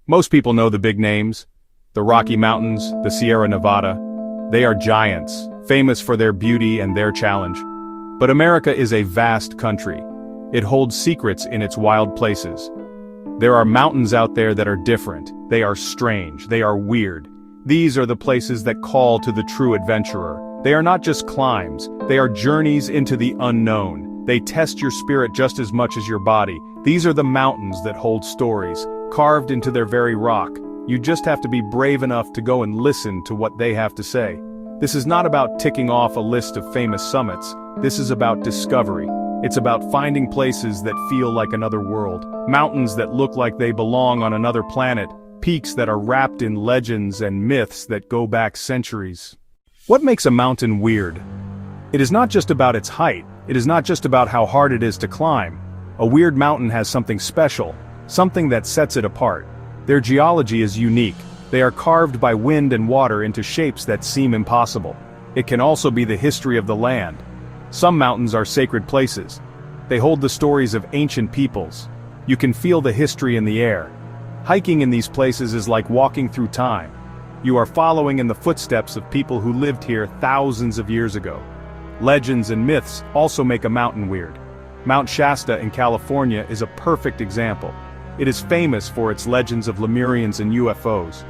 Most people know the big names, the Rocky Mountains, the Sierra Nevada. They are giants, famous for their beauty and their challenge. But America is a vast country. It holds secrets in its wild places. There are mountains out there that are different. They are strange. They are weird. These are the places that call to the true adventurer. They are not just climbs. They are journeys into the unknown. They test your spirit just as much as your body. These are the mountains that hold stories, carved into their very rock. You just have to be brave enough to go and listen to what they have to say. This is not about ticking off a list of famous summits. This is about discovery. It's about finding places that feel like another world, mountains that look like they belong on another planet, peaks that are wrapped in legends and myths that go back centuries. What makes a mountain weird? It is not just about its height. It is not just about how hard it is to climb. A weird mountain has something special, something that sets it apart. Their geology is unique. They are carved by wind and water into shapes that seem impossible. It can also be the history of the land. Some mountains are sacred places. They hold the stories of ancient peoples. You can feel the history in the air. Hiking in these places is like walking through time. You are following in the footsteps of people who lived here thousands of years ago. Legends and myths also make a mountain weird. Mount Shasta in California is a perfect example. It is famous for its legends of Lemurians and UFOs.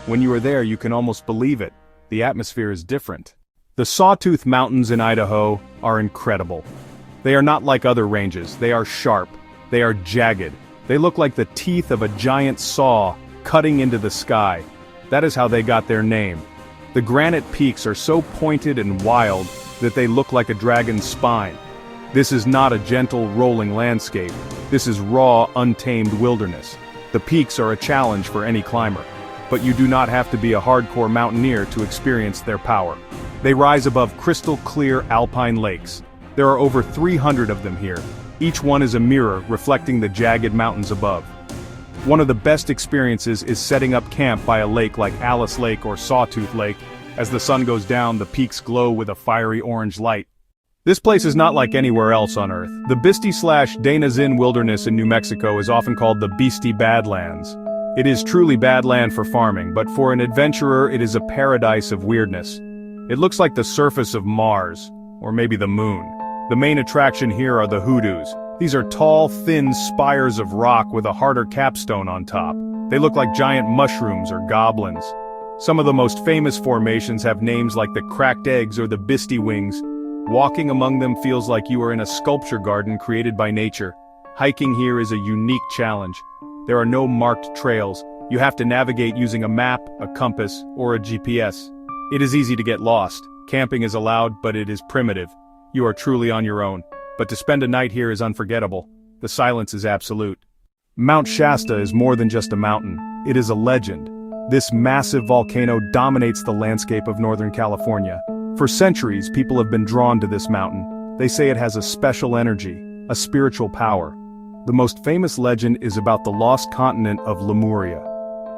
When you are there, you can almost believe it. The atmosphere is different. The Sawtooth Mountains in Idaho are incredible. They are not like other ranges. They are sharp. They are jagged. They look like the teeth of a giant saw cutting into the sky. That is how they got their name. The granite peaks are so pointed and wild that they look like a dragon's spine. This is not a gentle, rolling landscape. This is raw, untamed wilderness. The peaks are a challenge for any climber. But you do not have to be a hardcore mountaineer to experience their power. They rise above crystal-clear alpine lakes. There are over 300 of them here. Each one is a mirror reflecting the jagged mountains above. One of the best experiences is setting up camp by a lake like Alice Lake or Sawtooth Lake. As the sun goes down, the peaks glow with a fiery orange light. This place is not like anywhere else on Earth. The Bisty/Dana-Zin Wilderness in New Mexico is often called the Beastie Badlands. It is truly bad land for farming, but for an adventurer it is a paradise of weirdness. It looks like the surface of Mars, or maybe the moon. The main attraction here are the hoodoos. These are tall, thin spires of rock with a harder capstone on top. They look like giant mushrooms or goblins. Some of the most famous formations have names like the Cracked Eggs or the Bisty Wings. Walking among them feels like you are in a sculpture garden created by nature. Hiking here is a unique challenge. There are no marked trails. You have to navigate using a map, a compass, or a GPS. It is easy to get lost. Camping is allowed, but it is primitive. You are truly on your own. But to spend a night here is unforgettable. The silence is absolute. Mount Shasta is more than just a mountain. It is a legend. This massive volcano dominates the landscape of Northern California. For centuries, people have been drawn to this mountain. They say it has a special energy, a spiritual power. The most famous legend is about the lost continent of Lemuria.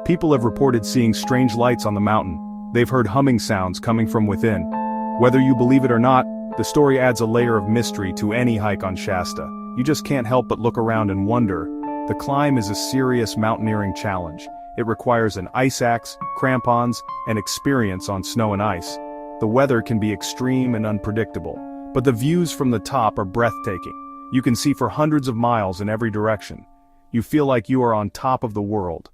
People have reported seeing strange lights on the mountain. They've heard humming sounds coming from within. Whether you believe it or not, the story adds a layer of mystery to any hike on Shasta. You just can't help but look around and wonder. The climb is a serious mountaineering challenge. It requires an ice axe, crampons, and experience on snow and ice. The weather can be extreme and unpredictable, but the views from the top are breathtaking. You can see for hundreds of miles in every direction. You feel like you are on top of the world.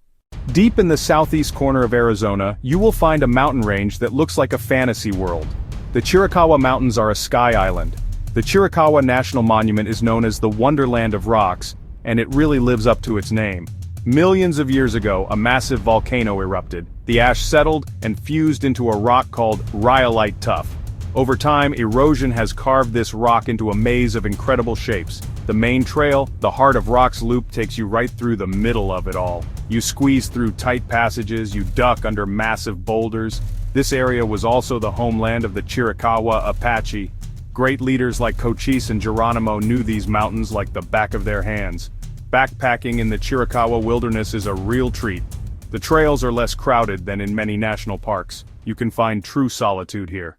Deep in the southeast corner of Arizona, you will find a mountain range that looks like a fantasy world. The Chiricahua Mountains are a sky island. The Chiricahua National Monument is known as the Wonderland of Rocks, and it really lives up to its name. Millions of years ago, a massive volcano erupted. The ash settled and fused into a rock called rhyolite tuff. Over time, erosion has carved this rock into a maze of incredible shapes. The main trail, the Heart of Rocks Loop, takes you right through the middle of it all. You squeeze through tight passages, you duck under massive boulders. This area was also the homeland of the Chiricahua Apache. Great leaders like Cochise and Geronimo knew these mountains like the back of their hands. Backpacking in the Chiricahua wilderness is a real treat. The trails are less crowded than in many national parks. You can find true solitude here.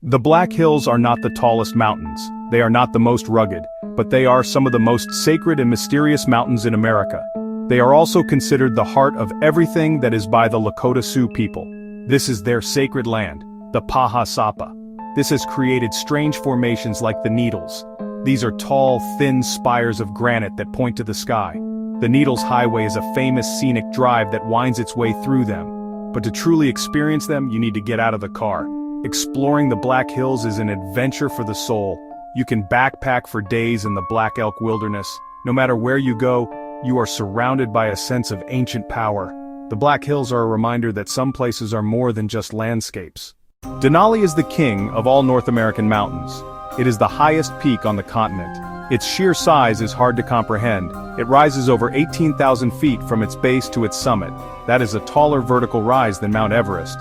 The Black Hills are not the tallest mountains. They are not the most rugged, but they are some of the most sacred and mysterious mountains in America. They are also considered the heart of everything that is by the Lakota Sioux people. This is their sacred land, the Paha Sapa. This has created strange formations like the Needles. These are tall, thin spires of granite that point to the sky. The Needles Highway is a famous scenic drive that winds its way through them. But to truly experience them, you need to get out of the car. Exploring the Black Hills is an adventure for the soul. You can backpack for days in the Black Elk Wilderness. No matter where you go, you are surrounded by a sense of ancient power. The Black Hills are a reminder that some places are more than just landscapes. Denali is the king of all North American mountains. It is the highest peak on the continent. Its sheer size is hard to comprehend. It rises over 18,000 feet from its base to its summit. That is a taller vertical rise than Mount Everest.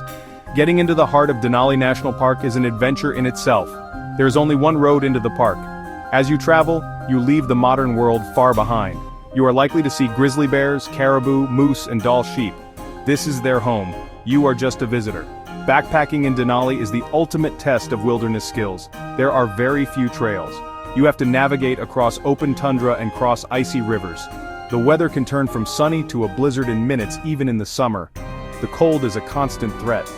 Getting into the heart of Denali National Park is an adventure in itself. There is only one road into the park. As you travel, you leave the modern world far behind. You are likely to see grizzly bears, caribou, moose, and Dall sheep. This is their home. You are just a visitor. Backpacking in Denali is the ultimate test of wilderness skills. There are very few trails. You have to navigate across open tundra and cross icy rivers. The weather can turn from sunny to a blizzard in minutes even in the summer. The cold is a constant threat.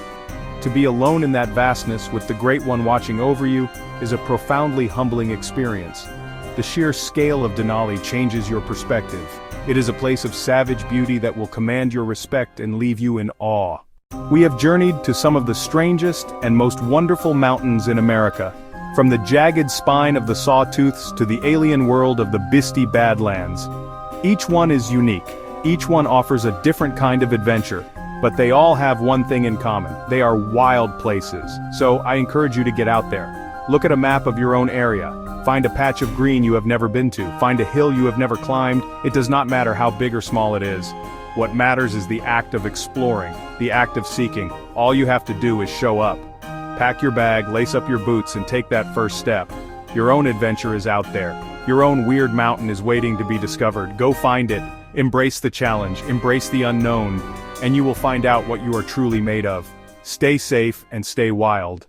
To be alone in that vastness with the Great One watching over you is a profoundly humbling experience. The sheer scale of Denali changes your perspective. It is a place of savage beauty that will command your respect and leave you in awe. We have journeyed to some of the strangest and most wonderful mountains in America, from the jagged spine of the Sawtooths to the alien world of the Bisti Badlands. Each one is unique. Each one offers a different kind of adventure, but they all have one thing in common. They are wild places. So I encourage you to get out there. Look at a map of your own area. Find a patch of green you have never been to. Find a hill you have never climbed. It does not matter how big or small it is. What matters is the act of exploring, the act of seeking. All you have to do is show up. Pack your bag, lace up your boots, and take that first step. Your own adventure is out there. Your own weird mountain is waiting to be discovered. Go find it. Embrace the challenge, embrace the unknown, and you will find out what you are truly made of. Stay safe and stay wild.